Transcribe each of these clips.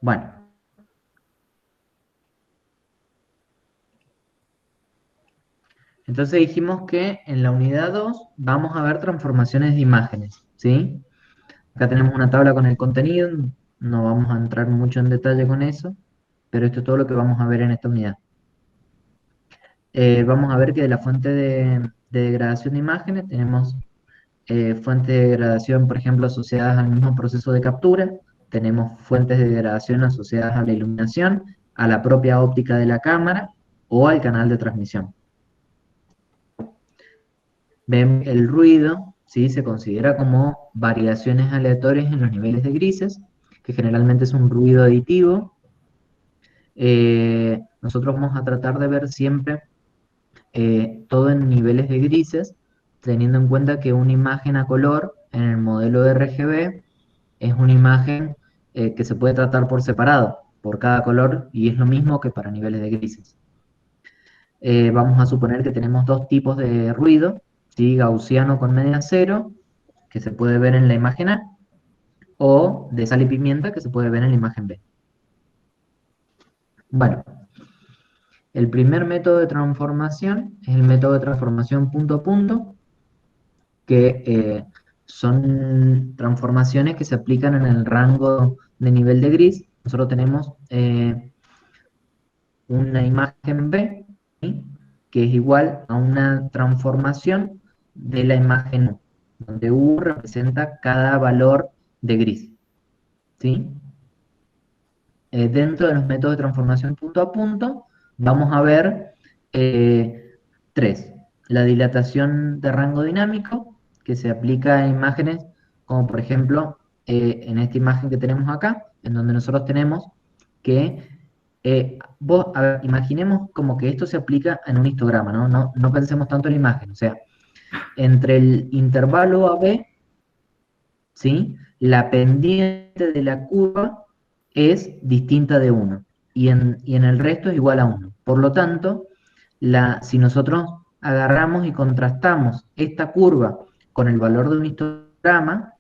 Bueno, entonces dijimos que en la unidad 2 vamos a ver transformaciones de imágenes, ¿sí? Acá tenemos una tabla con el contenido, no vamos a entrar mucho en detalle con eso, pero esto es todo lo que vamos a ver en esta unidad. Vamos a ver que de la fuente de degradación de imágenes tenemos fuentes de degradación, por ejemplo, asociadas al mismo proceso de captura, tenemos fuentes de degradación asociadas a la iluminación, a la propia óptica de la cámara o al canal de transmisión. Ven el ruido, ¿sí? Se considera como variaciones aleatorias en los niveles de grises, que generalmente es un ruido aditivo. Nosotros vamos a tratar de ver siempre todo en niveles de grises, teniendo en cuenta que una imagen a color en el modelo de RGB es una imagen que se puede tratar por separado, por cada color, y es lo mismo que para niveles de grises. Vamos a suponer que tenemos dos tipos de ruido, ¿sí? Gaussiano con media cero, que se puede ver en la imagen A, o de sal y pimienta, que se puede ver en la imagen B. Bueno, el primer método de transformación es el método de transformación punto a punto, que son transformaciones que se aplican en el rango de nivel de gris. Nosotros tenemos una imagen B, ¿sí? Que es igual a una transformación de la imagen U, donde U representa cada valor de gris, ¿sí? Dentro de los métodos de transformación punto a punto, vamos a ver tres. La dilatación de rango dinámico, que se aplica a imágenes como por ejemplo en esta imagen que tenemos acá, en donde nosotros tenemos que, a ver, imaginemos como que esto se aplica en un histograma, ¿no? No pensemos tanto en la imagen, o sea, entre el intervalo AB, ¿sí? La pendiente de la curva es distinta de 1 y en el resto es igual a 1. Por lo tanto, si nosotros agarramos y contrastamos esta curva con el valor de un histograma,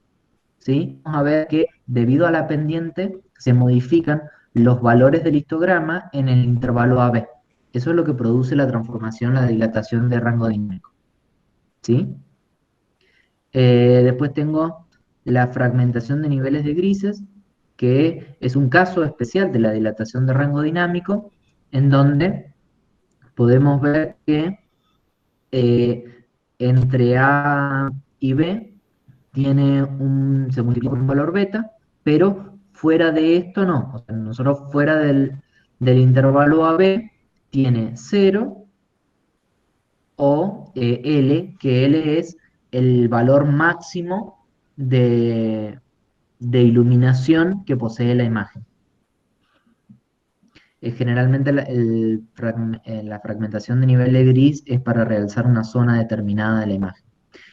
¿sí? Vamos a ver que debido a la pendiente se modifican los valores del histograma en el intervalo AB. Eso es lo que produce la transformación, la dilatación de rango dinámico, ¿sí? Después tengo la fragmentación de niveles de grises, que es un caso especial de la dilatación de rango dinámico, en donde podemos ver que eh, entre A y B se multiplica por un valor beta, pero fuera de esto no. O sea, nosotros fuera del intervalo AB tiene 0 o L, que L es el valor máximo de iluminación que posee la imagen. Generalmente la fragmentación de nivel de gris es para realzar una zona determinada de la imagen.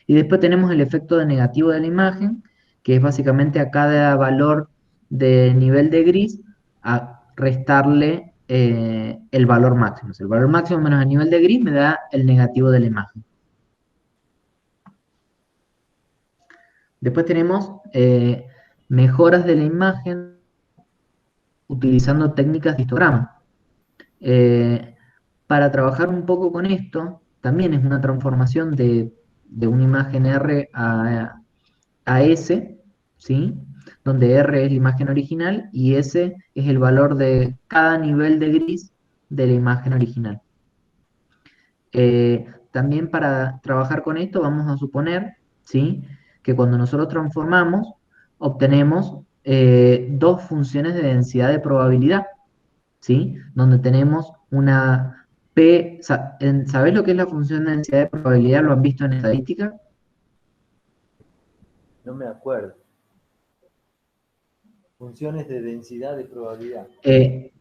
Y después tenemos el efecto de negativo de la imagen, que es básicamente a cada valor de nivel de gris a restarle el valor máximo. O sea, el valor máximo menos el nivel de gris me da el negativo de la imagen. Después tenemos mejoras de la imagen utilizando técnicas de histograma. Eh, para trabajar un poco con esto, también es una transformación de una imagen R a S, ¿sí? Donde R es la imagen original y S es el valor de cada nivel de gris de la imagen original. También para trabajar con esto vamos a suponer, ¿sí? Que cuando nosotros transformamos, obtenemos dos funciones de densidad de probabilidad, ¿sí? Donde tenemos una P, ¿sabés lo que es la función de densidad de probabilidad? ¿Lo han visto en estadística? No me acuerdo. Funciones de densidad de probabilidad. Eh,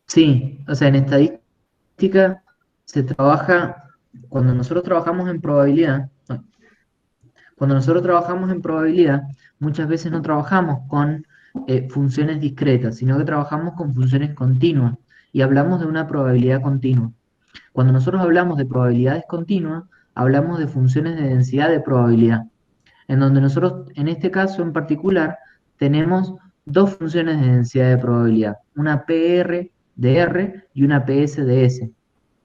sí, o sea, en estadística se trabaja, cuando nosotros trabajamos en probabilidad, cuando nosotros trabajamos en probabilidad, muchas veces no trabajamos con funciones discretas, sino que trabajamos con funciones continuas y hablamos de una probabilidad continua. Cuando nosotros hablamos de probabilidades continuas, hablamos de funciones de densidad de probabilidad, en donde nosotros, en este caso en particular, tenemos dos funciones de densidad de probabilidad, una PR de R y una PS de S,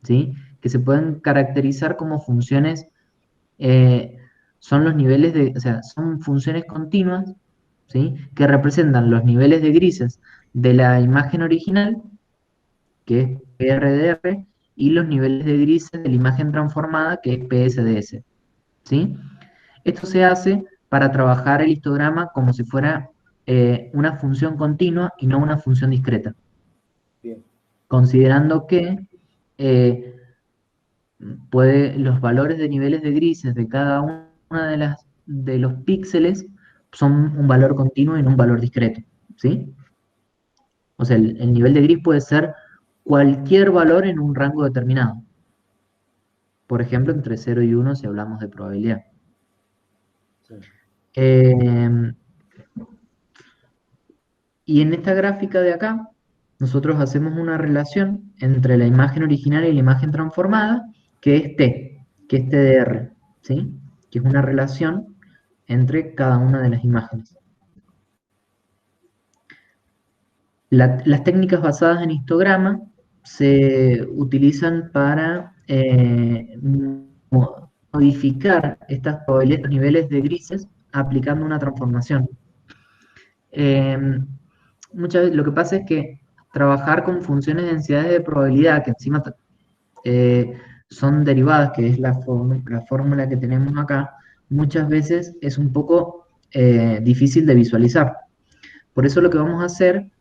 ¿sí? Que se pueden caracterizar como funciones, eh, son los niveles de, o sea, son funciones continuas, ¿sí? Que representan los niveles de grises de la imagen original, que es PRDR, y los niveles de grises de la imagen transformada, que es PSDS, ¿sí? Esto se hace para trabajar el histograma como si fuera una función continua y no una función discreta, Bien, considerando que eh, los valores de niveles de grises de cada una de los píxeles son un valor continuo y no un valor discreto, ¿sí? O sea, el nivel de gris puede ser cualquier valor en un rango determinado. Por ejemplo, entre 0 y 1 si hablamos de probabilidad. sí. Eh, y en esta gráfica de acá, nosotros hacemos una relación entre la imagen original y la imagen transformada, que es T, que es TDR, ¿sí? Que es una relación entre cada una de las imágenes. Las técnicas basadas en histograma se utilizan para modificar estas probabilidades, estos niveles de grises, aplicando una transformación. Eh, Muchas veces lo que pasa es que trabajar con funciones de densidades de probabilidad, que encima eh, son derivadas, que es la fórmula que tenemos acá, muchas veces es un poco difícil de visualizar. Por eso lo que vamos a hacer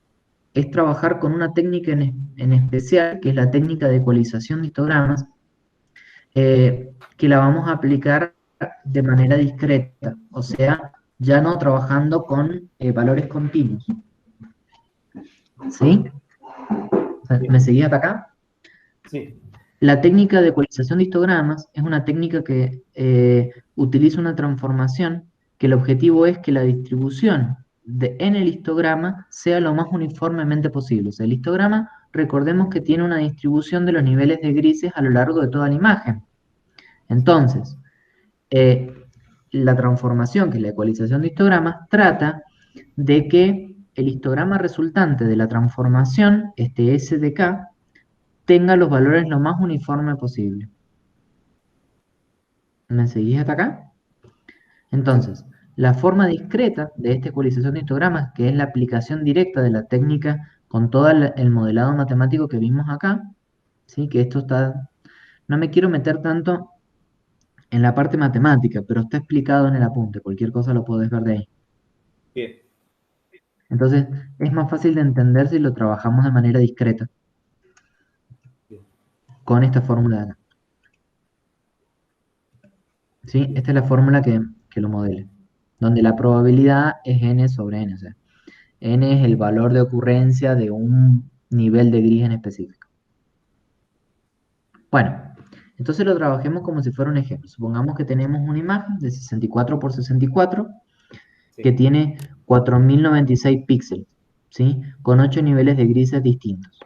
es trabajar con una técnica en especial, que es la técnica de ecualización de histogramas, que la vamos a aplicar de manera discreta, o sea, ya no trabajando con valores continuos. ¿Sí? O sea, Bien, ¿me seguís hasta acá? sí, La técnica de ecualización de histogramas es una técnica que utiliza una transformación que el objetivo es que la distribución en el histograma sea lo más uniformemente posible. O sea, el histograma, recordemos que tiene una distribución de los niveles de grises a lo largo de toda la imagen. sí, Entonces, eh, la transformación, que es la ecualización de histogramas, trata de que el histograma resultante de la transformación, este S de K, tenga los valores lo más uniforme posible. ¿Me seguís hasta acá? sí. Entonces, la forma discreta de esta ecualización de histogramas, que es la aplicación directa de la técnica con todo el modelado matemático que vimos acá, ¿sí? Que esto está, no me quiero meter tanto en la parte matemática, pero está explicado en el apunte, cualquier cosa lo podés ver de ahí. Bien, Entonces, es más fácil de entender si lo trabajamos de manera discreta, bien, con esta fórmula de acá. ¿Sí? bien. Esta es la fórmula que lo modela, donde la probabilidad es n sobre n, o sea, n es el valor de ocurrencia de un nivel de gris en específico. Bueno, entonces lo trabajemos como si fuera un ejemplo. Supongamos que tenemos una imagen de 64 por 64 que Sí, tiene 4096 píxeles, ¿sí? Con 8 niveles de grises distintos.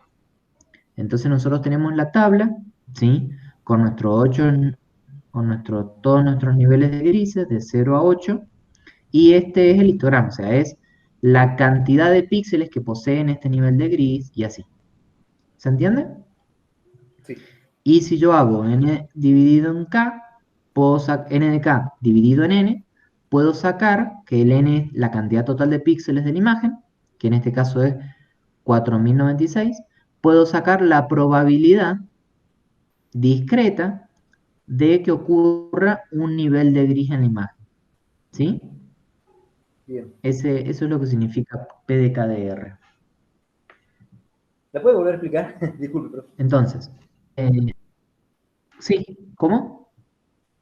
Entonces nosotros tenemos la tabla, ¿sí? Con todos nuestros niveles de grises de 0 a 8, y este es el histograma, o sea, es la cantidad de píxeles que poseen este nivel de gris y así. ¿Se entiende? sí, Y si yo hago n dividido en k, n de k dividido en n, puedo sacar que el n es la cantidad total de píxeles de la imagen, que en este caso es 4096. Puedo sacar la probabilidad discreta de que ocurra un nivel de gris en la imagen. ¿Sí? bien. Eso es lo que significa P de KDR. ¿La puede volver a explicar? Disculpe, profe. Entonces, eh, sí, ¿cómo?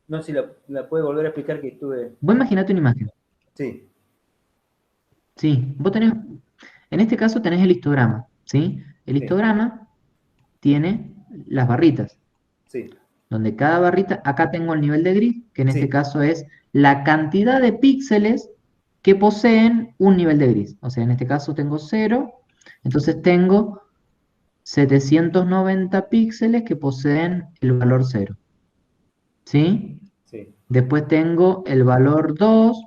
No sé si la puede volver a explicar que estuve. Vos imaginate una imagen. Sí, Sí, vos tenés, en este caso tenés el histograma, ¿sí? El sí, histograma tiene las barritas, sí, donde cada barrita, acá tengo el nivel de gris, que en este sí, caso es la cantidad de píxeles que poseen un nivel de gris. O sea, en este caso tengo 0, entonces tengo 790 píxeles que poseen el valor 0, ¿sí? sí, Después tengo el valor 2,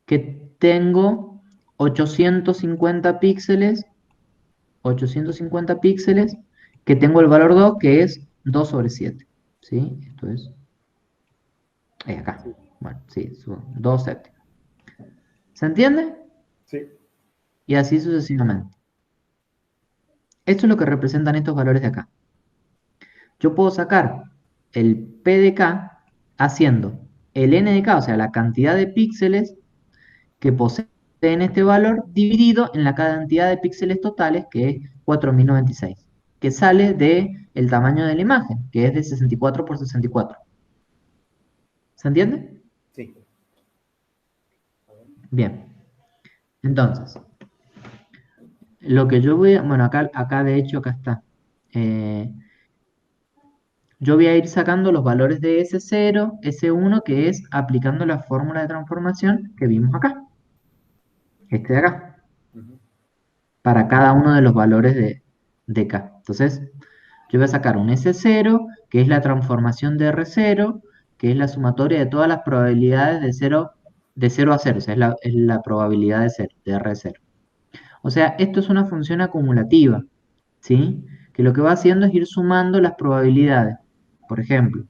que tengo 850 píxeles, 850 píxeles, que tengo el valor 2, que es 2 sobre 7. ¿Sí? Esto es acá. Sí. Bueno, sí, son 2 séptimos. ¿Se entiende? Sí. Y así sucesivamente. Esto es lo que representan estos valores de acá. Yo puedo sacar el P de K haciendo el N de K, o sea, la cantidad de píxeles que poseen este valor dividido en la cantidad de píxeles totales, que es 4096, que sale del tamaño de la imagen, que es de 64 por 64. ¿Se entiende? Sí. Bien. Entonces, lo que yo voy a... Bueno, acá de hecho, acá está. Eh, yo voy a ir sacando los valores de S0, S1, que es aplicando la fórmula de transformación que vimos acá. Este de acá. Ujú. Para cada uno de los valores de K. Entonces, yo voy a sacar un S0, que es la transformación de R0, que es la sumatoria de todas las probabilidades de 0 a 0, o sea, es la probabilidad de 0, de R0. O sea, esto es una función acumulativa, ¿sí? Que lo que va haciendo es ir sumando las probabilidades. Por ejemplo,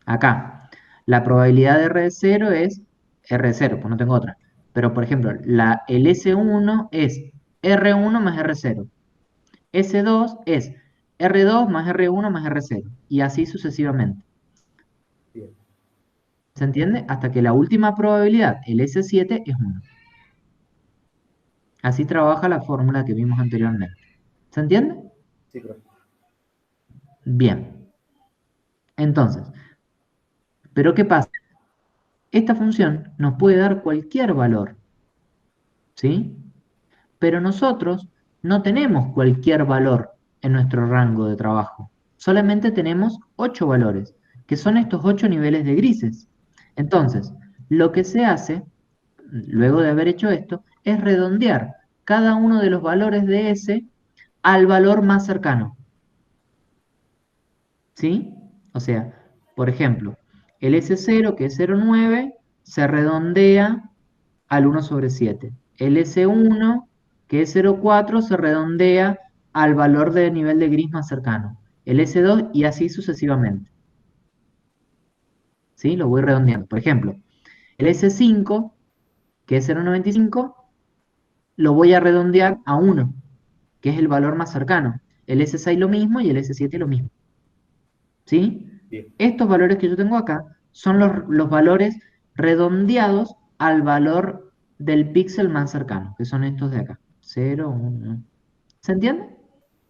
acá, la probabilidad de R0 es R0, pues no tengo otra. Pero, por ejemplo, el S1 es R1 más R0. S2 es R2 más R1 más R0. Y así sucesivamente. Bien. ¿Se entiende? Hasta que la última probabilidad, el S7, es 1. Así trabaja la fórmula que vimos anteriormente. ¿Se entiende? Sí, profe. Bien. Entonces, ¿pero qué pasa? Esta función nos puede dar cualquier valor, ¿sí? Pero nosotros no tenemos cualquier valor en nuestro rango de trabajo. Solamente tenemos 8 valores, que son estos 8 niveles de grises. Entonces, lo que se hace, luego de haber hecho esto, es redondear cada uno de los valores de S al valor más cercano, ¿sí? O sea, por ejemplo, el S0, que es 0,9, se redondea al 1 sobre 7. El S1, que es 0,4, se redondea al valor de nivel de gris más cercano. El S2 y así sucesivamente. ¿Sí? Lo voy redondeando. Por ejemplo, el S5, que es 0,95, lo voy a redondear a 1, que es el valor más cercano. El S6 lo mismo y el S7 lo mismo. ¿Sí? Bien. Estos valores que yo tengo acá son los valores redondeados al valor del píxel más cercano, que son estos de acá. 0, 1. ¿Se entiende?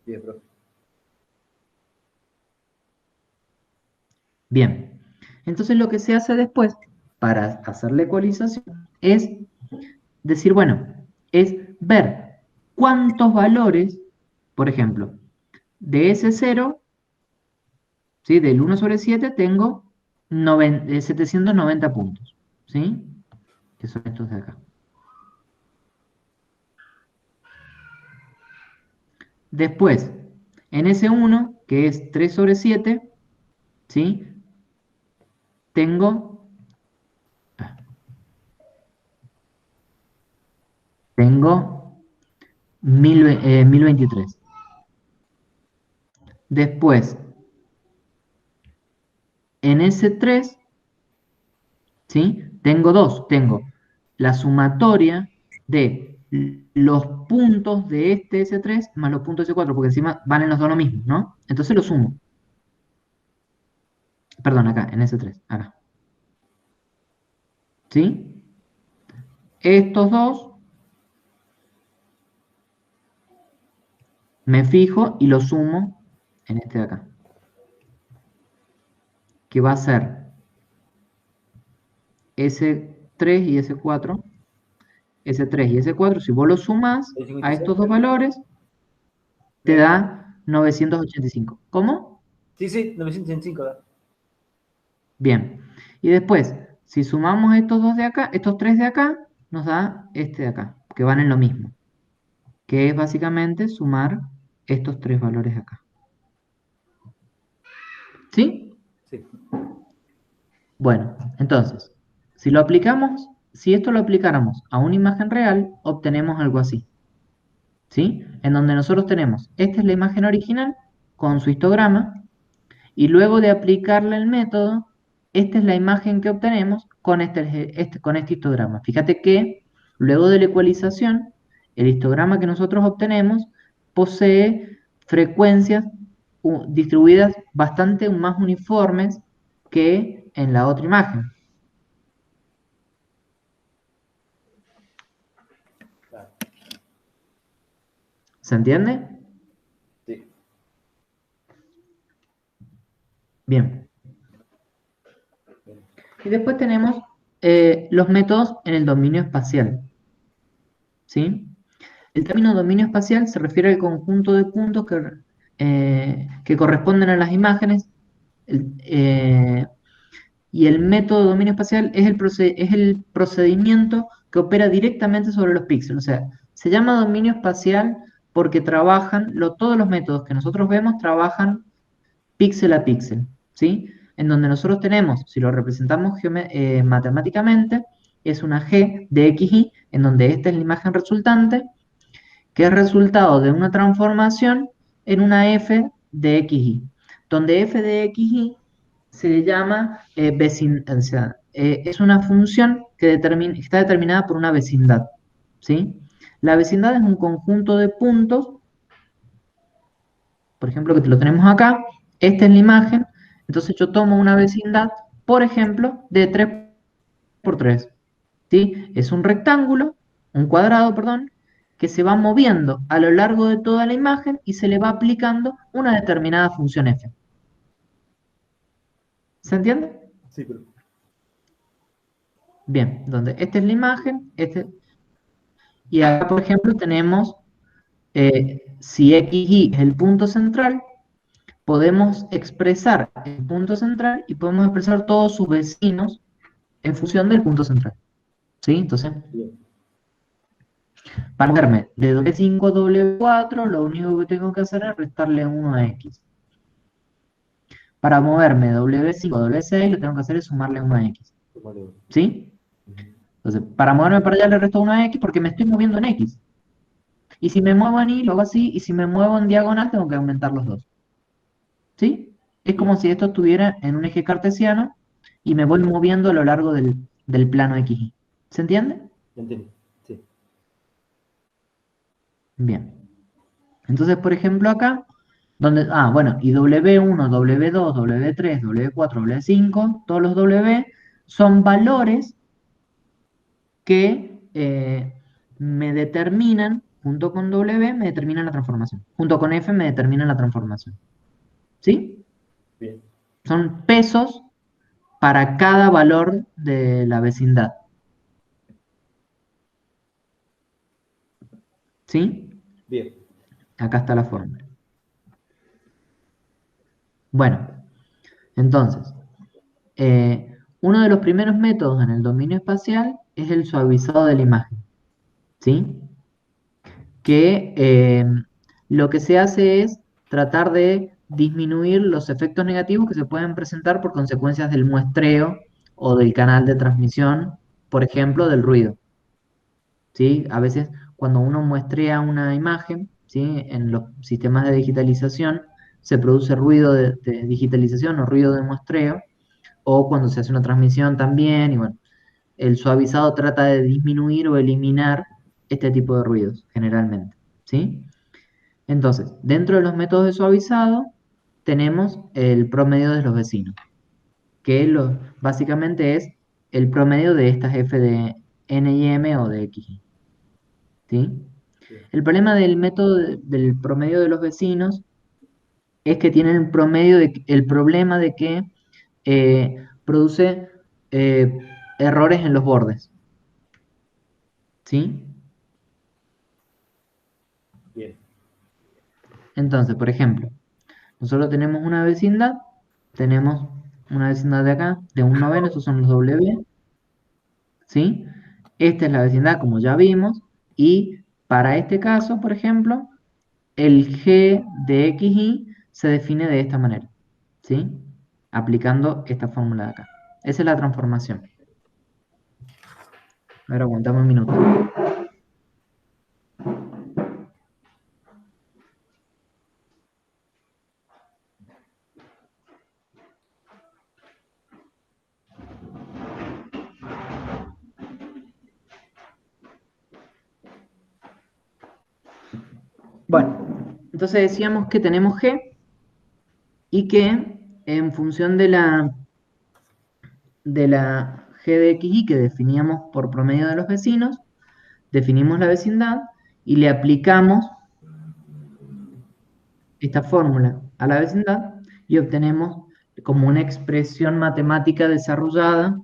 Bien, profe. Bien. Entonces lo que se hace después para hacer la ecualización es decir, bueno, es ver cuántos valores, por ejemplo, de ese 0, ¿sí? Del 1 sobre 7 tengo 790 puntos, ¿sí? Que son estos de acá. Después, en ese 1, que es 3 sobre 7, ¿sí? Tengo, tengo 1023. Después, en ese 3, ¿sí? Tengo dos. Tengo la sumatoria de los puntos de este S3 más los puntos de S4, porque encima valen los dos lo mismo, ¿no? Entonces lo sumo. Perdón, acá, en S3, acá. ¿Sí? Estos dos me fijo y los sumo en este de acá, que va a ser S3 y S4. S3 y S4, si vos los sumás ¿El a 56? estos dos valores, te Bien. da 985. ¿Cómo? Sí, sí, 965, ¿verdad? Bien. Y después, si sumamos estos dos de acá, estos tres de acá, nos da este de acá, que van en lo mismo, que es básicamente sumar estos tres valores de acá. ¿Sí? Sí. Bueno, entonces, si lo aplicamos, si esto lo aplicáramos a una imagen real, obtenemos algo así, ¿sí? En donde nosotros tenemos, esta es la imagen original con su histograma, y luego de aplicarle el método, esta es la imagen que obtenemos con con este histograma. Fíjate que luego de la ecualización, el histograma que nosotros obtenemos posee frecuencias distribuidas bastante más uniformes que en la otra imagen. Claro. ¿Se entiende? Sí. Bien. Y después tenemos los métodos en el dominio espacial. ¿Sí? El término dominio espacial se refiere al conjunto de puntos que corresponden a las imágenes. Y el método de dominio espacial es es el procedimiento que opera directamente sobre los píxeles. O sea, se llama dominio espacial porque todos los métodos que nosotros vemos trabajan píxel a píxel, ¿sí? En donde nosotros tenemos, si lo representamos matemáticamente, es una G de XY, en donde esta es la imagen resultante, que es resultado de una transformación en una F de XY, donde F de XY se le llama vecindad, o sea, es una función que está determinada por una vecindad, ¿sí? La vecindad es un conjunto de puntos, por ejemplo, que lo tenemos acá, esta es la imagen, entonces yo tomo una vecindad, por ejemplo, de 3 por 3, ¿sí? Es un cuadrado, perdón, que se va moviendo a lo largo de toda la imagen y se le va aplicando una determinada función f. ¿Se entiende? Sí, pero... Bien, donde esta es la imagen, y acá, por ejemplo, tenemos, si XY es el punto central, podemos expresar el punto central y podemos expresar todos sus vecinos en función del punto central. ¿Sí? Entonces, Bien. para moverme de W5 a W4, lo único que tengo que hacer es restarle 1 a X. Para moverme de W5 a W6, lo que tengo que hacer es sumarle 1 a X. ¿Sí? Entonces, para moverme para allá le resto 1 a X porque me estoy moviendo en X. Y si me muevo en Y, lo hago así, y si me muevo en diagonal, tengo que aumentar los dos. ¿Sí? Es Bien. como si esto estuviera en un eje cartesiano y me voy moviendo a lo largo del plano XY. ¿Se entiende? Entendí. Sí. Bien. Entonces, por ejemplo, acá, bueno, y W1, W2, W3, W4, W5, todos los W son valores que me determinan, junto con W, me determinan la transformación. Junto con F me determinan la transformación. ¿Sí? Bien. Son pesos para cada valor de la vecindad. ¿Sí? Bien. Acá está la fórmula. Bueno, entonces, uno de los primeros métodos en el dominio espacial es el suavizado de la imagen. ¿Sí? Que lo que se hace es tratar de disminuir los efectos negativos que se pueden presentar por consecuencias del muestreo o del canal de transmisión, por ejemplo, del ruido. ¿Sí? A veces cuando uno muestrea una imagen, ¿sí? En los sistemas de digitalización se produce ruido de digitalización o ruido de muestreo, o cuando se hace una transmisión también, y bueno, el suavizado trata de disminuir o eliminar este tipo de ruidos, generalmente, ¿sí? Entonces, dentro de los métodos de suavizado, tenemos el promedio de los vecinos, que básicamente es el promedio de estas f de n y m o de x, ¿sí? Bien. El problema del método del promedio de los vecinos es que tienen el problema de que produce eh, errores en los bordes, ¿sí? Bien. Entonces, por ejemplo, nosotros tenemos una vecindad de acá, de un noveno, esos son los W, ¿sí? Esta es la vecindad, como ya vimos, y para este caso, por ejemplo, el G de XY se define de esta manera, ¿sí? Aplicando esta fórmula de acá. Esa es la transformación. A ver, aguantamos un minuto. Bueno, entonces decíamos que tenemos G y que en función de la G de X y que definíamos por promedio de los vecinos, definimos la vecindad y le aplicamos esta fórmula a la vecindad y obtenemos como una expresión matemática desarrollada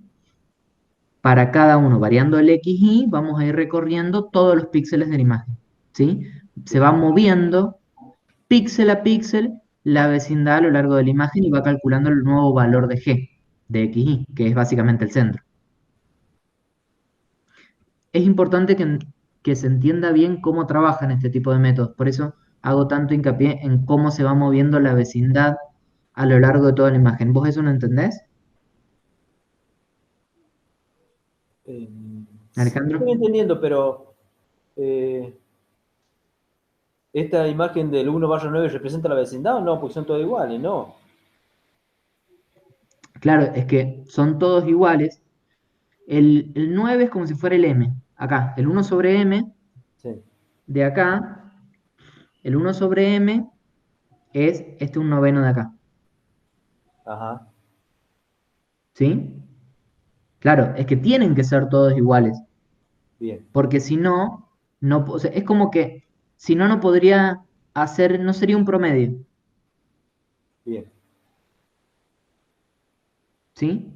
para cada uno, variando el X y vamos a ir recorriendo todos los píxeles de la imagen, ¿sí? Se va moviendo píxel a píxel la vecindad a lo largo de la imagen y va calculando el nuevo valor de G, de XY, que es básicamente el centro. Es importante que se entienda bien cómo trabajan este tipo de métodos, por eso hago tanto hincapié en cómo se va moviendo la vecindad a lo largo de toda la imagen. ¿Vos eso no entendés, Sí, Alejandro? estoy entendiendo, pero eh, ¿esta imagen del 1/9 representa la vecindad o no? Porque son todas iguales, ¿no? Claro, es que son todos iguales. El 9 es como si fuera el M, acá, el 1 sobre M Sí. de acá, el 1 sobre M es un noveno de acá, Ajá, ¿sí? Claro, es que tienen que ser todos iguales, bien, porque si no, no, o sea, es como que si no, no podría hacer, no sería un promedio, bien. ¿sí?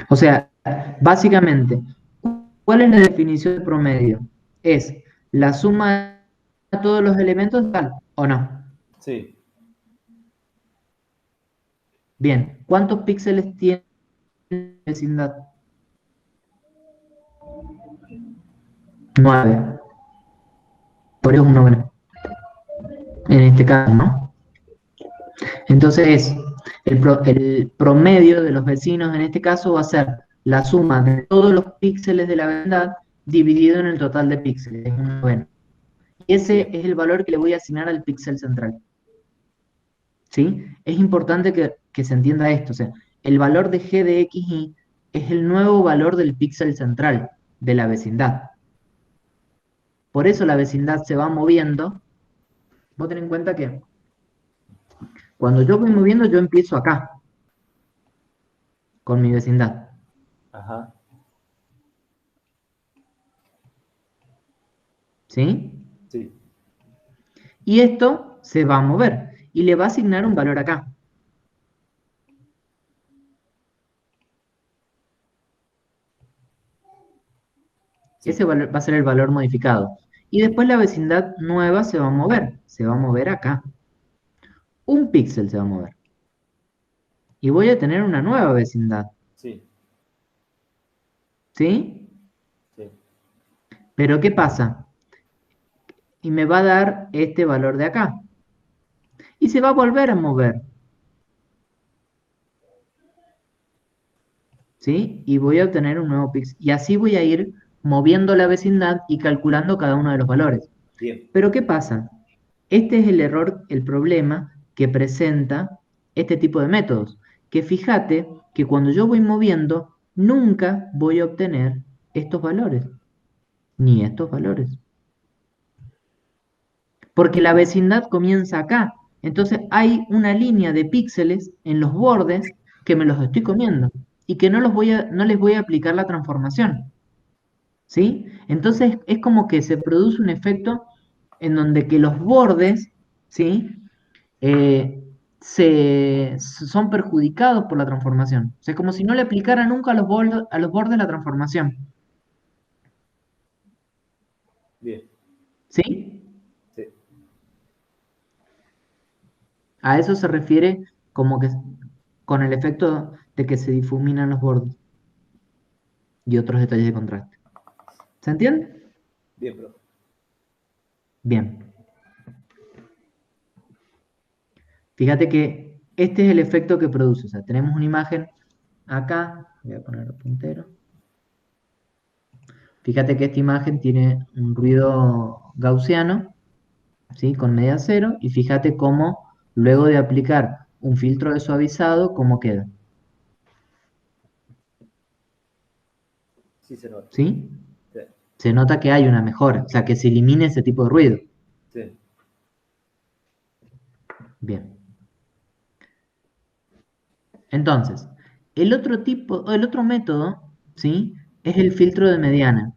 O sea, básicamente, ¿cuál es la definición de promedio? Es la suma de todos los elementos tal, ¿o no? Sí, Bien, ¿cuántos píxeles tiene la vecindad? 9. Por eso es un noveno, en este caso, ¿no? Entonces, el promedio de los vecinos en este caso va a ser la suma de todos los píxeles de la vecindad dividido en el total de píxeles, es un noveno. Y ese bien, es el valor que le voy a asignar al píxel central, ¿sí? Es importante que se entienda esto, o sea, el valor de g de x y es el nuevo valor del píxel central de la vecindad. Por eso la vecindad se va moviendo. Vos ten en cuenta que cuando yo voy moviendo, yo empiezo acá, con mi vecindad, ajá, ¿sí? sí, Y esto se va a mover y le va a asignar un valor acá. Ese sí, valor va a ser el valor modificado. Y después la vecindad nueva se va a mover acá. Un píxel se va a mover. Y voy a tener una nueva vecindad, sí, ¿sí? sí, Pero ¿qué pasa? Y me va a dar este valor de acá. Y se va a volver a mover, ¿sí? Y voy a obtener un nuevo píxel. Y así voy a ir moviendo la vecindad y calculando cada uno de los valores. bien, Pero ¿qué pasa? Este es el error, el problema que presenta este tipo de métodos. Que fíjate que cuando yo voy moviendo, nunca voy a obtener estos valores, ni estos valores. Porque la vecindad comienza acá. Entonces hay una línea de píxeles en los bordes que me los estoy comiendo y que no les voy a aplicar la transformación. ¿Sí? Entonces es como que se produce un efecto en donde que los bordes, ¿sí? eh, son perjudicados por la transformación. O sea, es como si no le aplicara nunca a los bordes la transformación. bien, ¿Sí? sí, A eso se refiere como que con el efecto de que se difuminan los bordes y otros detalles de contraste. ¿Se entiende? bien, profe. Bien. Fíjate que este es el efecto que produce. O sea, tenemos una imagen acá, voy a poner el puntero. Fíjate que esta imagen tiene un ruido gaussiano, ¿sí? Con media cero, y fíjate cómo luego de aplicar un filtro de suavizado, cómo queda, Sí se nota. ¿sí? Sí, Se nota que hay una mejora, o sea, que se elimina ese tipo de ruido. sí. Bien. Entonces, el otro método, ¿sí? Es el filtro de mediana.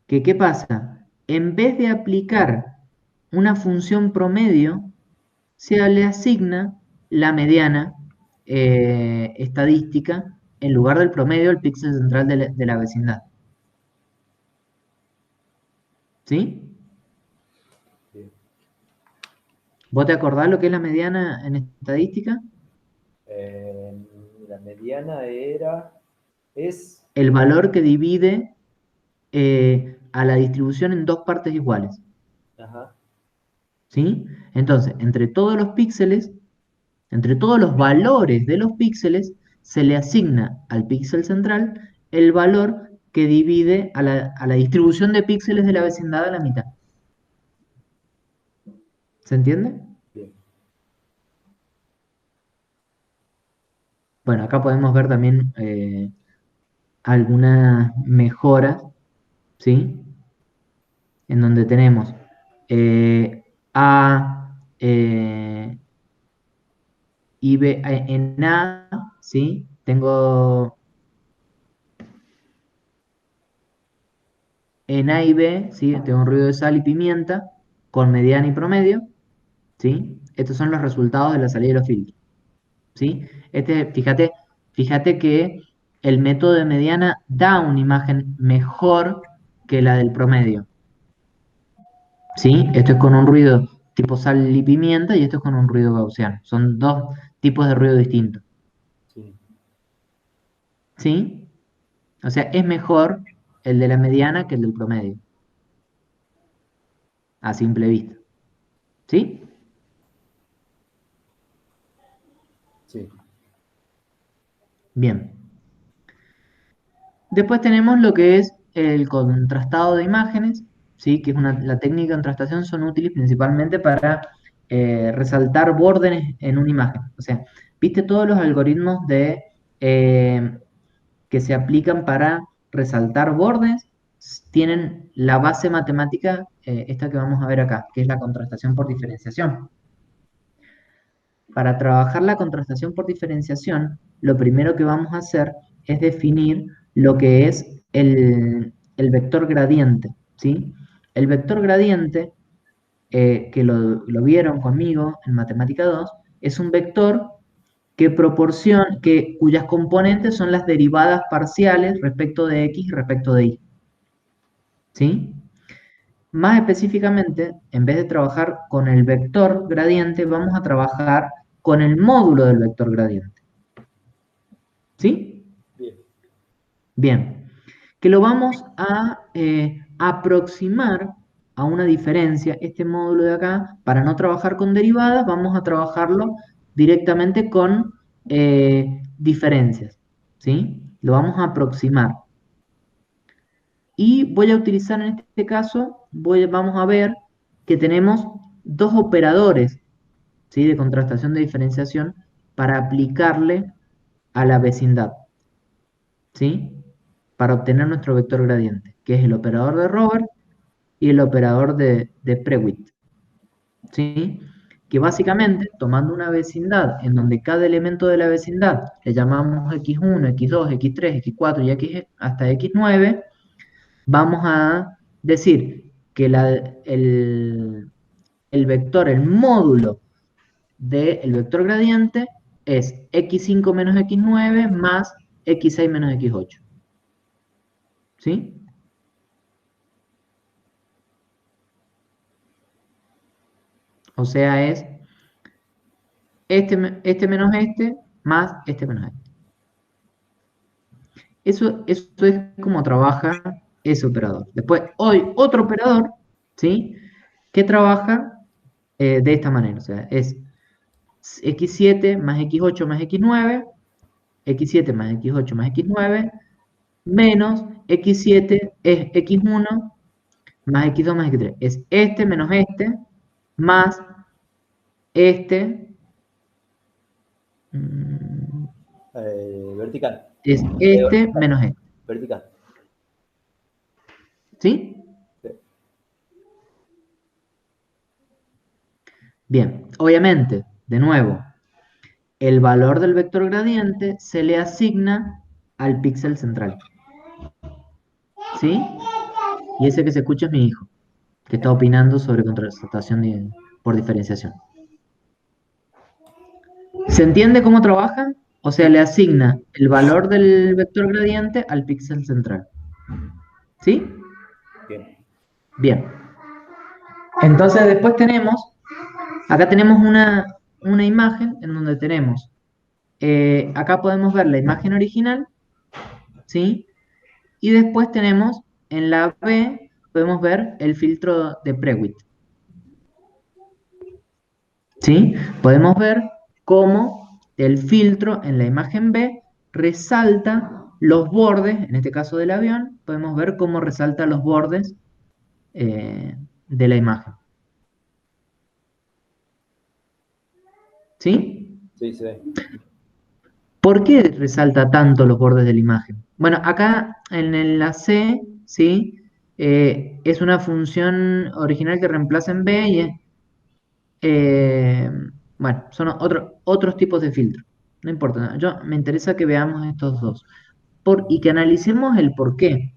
Que, ¿qué pasa? En vez de aplicar una función promedio, se le asigna la mediana estadística en lugar del promedio al píxel central de la vecindad. ¿Sí? Bien. ¿Vos te acordás lo que es la mediana en estadística? Eh, la mediana es, El valor que divide a la distribución en dos partes iguales. ajá, ¿Sí? Entonces, entre todos los píxeles, entre todos los valores de los píxeles, se le asigna al píxel central el valor que divide a la distribución de píxeles de la vecindad a la mitad. ¿Se entiende? bien. Bueno, acá podemos ver también algunas mejoras, ¿sí? En donde tenemos eh, A y B. En A, ¿sí? Tengo en A y B, ¿sí? Tengo un ruido de sal y pimienta con mediana y promedio, ¿sí? Estos son los resultados de la salida de los filtros, ¿sí? Fíjate que el método de mediana da una imagen mejor que la del promedio, ¿sí? Esto es con un ruido tipo sal y pimienta y esto es con un ruido gaussiano. Son dos tipos de ruido distintos, Sí, ¿sí? O sea, es mejor el de la mediana que el del promedio, a simple vista, ¿sí? sí, Bien. Después tenemos lo que es el contrastado de imágenes, ¿sí? Que es la técnica de contrastación, son útiles principalmente para resaltar bordes en una imagen. O sea, ¿viste todos los algoritmos eh, que se aplican para resaltar bordes? Tienen la base matemática, esta que vamos a ver acá, que es la contrastación por diferenciación. Para trabajar la contrastación por diferenciación, lo primero que vamos a hacer es definir lo que es el vector gradiente, ¿sí? El vector gradiente, que lo vieron conmigo en Matemática 2, es un vector cuyas componentes son las derivadas parciales respecto de x y respecto de y, ¿sí? Más específicamente, en vez de trabajar con el vector gradiente, vamos a trabajar con el módulo del vector gradiente. ¿Sí? bien. Bien. Que lo vamos a aproximar a una diferencia. Este módulo de acá, para no trabajar con derivadas, vamos a trabajarlo directamente con diferencias. ¿Sí? Lo vamos a aproximar. Y voy a utilizar en este caso, vamos a ver que tenemos dos operadores, ¿sí? De contrastación de diferenciación para aplicarle a la vecindad, ¿sí? Para obtener nuestro vector gradiente, que es el operador de Robert y el operador de Prewitt, ¿sí? Que básicamente, tomando una vecindad en donde cada elemento de la vecindad le llamamos x1, x2, x3, x4 y x, hasta x9, vamos a decir que el vector, el módulo del vector gradiente es x5 menos x9 más x6 menos x8. ¿Sí? O sea, es este menos este más este menos este. Eso es como trabaja ese operador. Después, hoy otro operador, ¿sí? Que trabaja de esta manera. O sea, es x7 más x8 más x9 x7 más x8 más x9, menos x7 es x1 más x2 más x3. Es este menos este, más este, mm, Vertical. es este menos este. Vertical. ¿Sí? Sí. Bien, obviamente, de nuevo, el valor del vector gradiente se le asigna al píxel central. ¿Sí? Y ese que se escucha es mi hijo, que está opinando sobre contrastación por diferenciación. ¿Se entiende cómo trabaja? O sea, Sí, le asigna el valor del vector gradiente al píxel central. ¿Sí? bien. Bien. Entonces después acá tenemos una imagen en donde tenemos, acá podemos ver la imagen original, ¿sí? Y después tenemos en la B, podemos ver el filtro de Prewitt, ¿sí? Podemos ver cómo el filtro en la imagen B resalta los bordes, en este caso del avión, podemos ver cómo resalta los bordes de la imagen, ¿sí? Sí, se ve. ¿Por qué resalta tanto los bordes de la imagen? Bueno, acá la C, ¿sí? Es una función original que reemplaza en B y eh, bueno, son otros tipos de filtro. No importa, me interesa que veamos estos dos y que analicemos el por qué.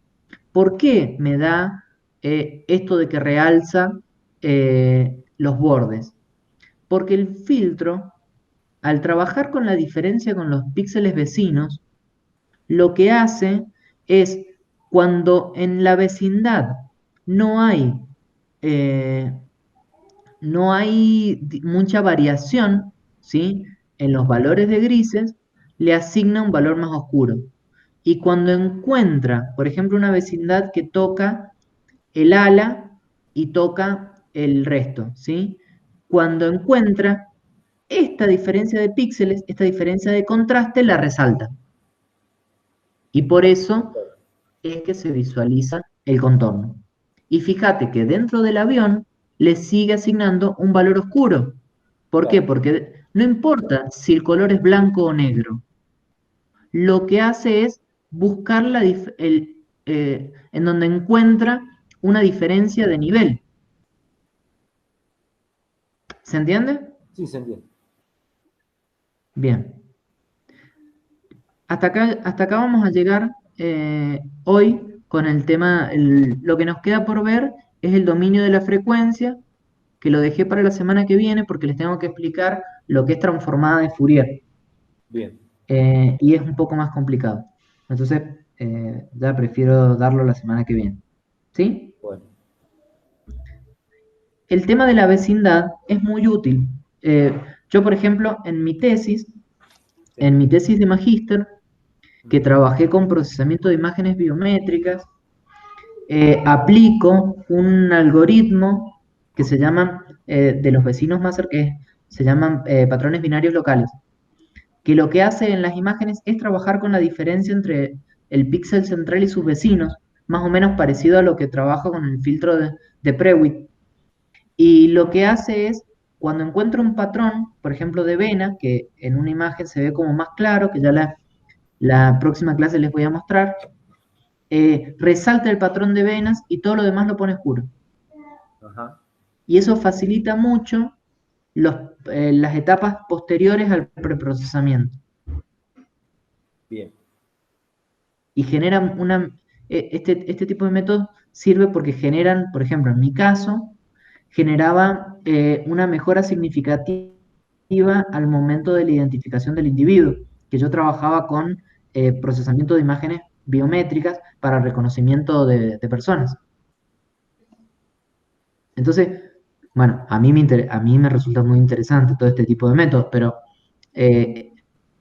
¿Por qué me da esto de que realza los bordes? Porque el filtro, al trabajar con la diferencia con los píxeles vecinos, lo que hace es cuando en la vecindad no hay, eh, no hay mucha variación, ¿sí? En los valores de grises, le asigna un valor más oscuro. Y cuando encuentra, por ejemplo, una vecindad que toca el ala y toca el resto, ¿sí? Cuando encuentra esta diferencia de píxeles, esta diferencia de contraste, la resalta. Y por eso es que se visualiza el contorno. Y fíjate que dentro del avión le sigue asignando un valor oscuro. ¿Por qué? Claro. Porque no importa si el color es blanco o negro. Lo que hace es buscar en donde encuentra una diferencia de nivel. ¿Se entiende? Sí, se entiende. Bien. Hasta acá vamos a llegar hoy con el tema, lo que nos queda por ver es el dominio de la frecuencia, que lo dejé para la semana que viene porque les tengo que explicar lo que es transformada de Fourier. Bien. Y es un poco más complicado. Entonces, ya prefiero darlo la semana que viene. ¿Sí? Bueno. El tema de la vecindad es muy útil. Yo, por ejemplo, Sí. en mi tesis de magíster, que trabajé con procesamiento de imágenes biométricas, aplico un algoritmo que se llama, de los vecinos más cercanos, se llaman patrones binarios locales, que lo que hace en las imágenes es trabajar con la diferencia entre el píxel central y sus vecinos, más o menos parecido a lo que trabaja con el filtro de Prewitt. Y lo que hace es, cuando encuentro un patrón, por ejemplo, de vena, que en una imagen se ve como más claro, que ya la próxima clase les voy a mostrar, resalta el patrón de venas y todo lo demás lo pone oscuro. Ajá. Y eso facilita mucho las etapas posteriores al preprocesamiento. Bien. Y generan este tipo de métodos sirve porque generan, por ejemplo, en mi caso, generaba una mejora significativa al momento de la identificación del individuo, que yo trabajaba con procesamiento de imágenes biométricas para reconocimiento de personas. Entonces, bueno, a mí me resulta muy interesante todo este tipo de métodos, pero eh,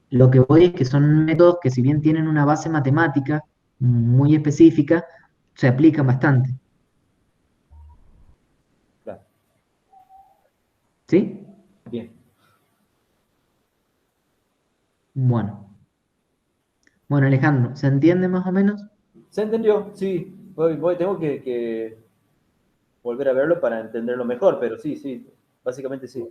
lo que voy es que son métodos que si bien tienen una base matemática muy específica, se aplican bastante. Claro. ¿Sí? Bien. Bueno. Bueno, Alejandro, ¿se entiende más o menos? ¿Se entendió? Sí. Tengo que volver a verlo para entenderlo mejor, pero sí, sí. Básicamente sí.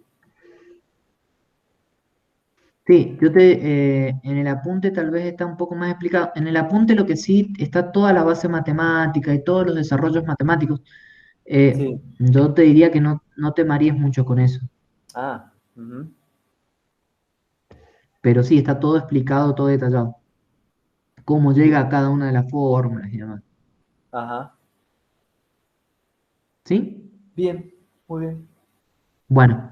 Sí, en el apunte tal vez está un poco más explicado. En el apunte lo que sí está toda la base matemática y todos los desarrollos matemáticos. Sí. Yo te diría que no te marees mucho con eso. Ah. Ujú. Pero sí, está todo explicado, todo detallado. Cómo llega Bien. a cada una de las fórmulas y demás. Ajá. ¿Sí? Bien. Muy bien. Bueno,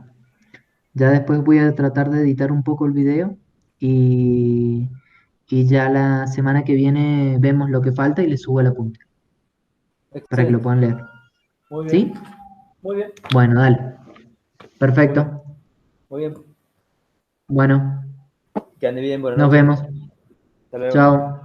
ya después voy a tratar de editar un poco el video y, y ya la semana que viene vemos lo que falta y le subo el apunte para que lo Excelente. puedan leer. Muy bien. ¿Sí? Muy bien. Bueno, dale. Muy bien. Perfecto. Muy bien. Bueno, Que ande bien. Buenas nos noches. vemos. Hasta luego. Chao.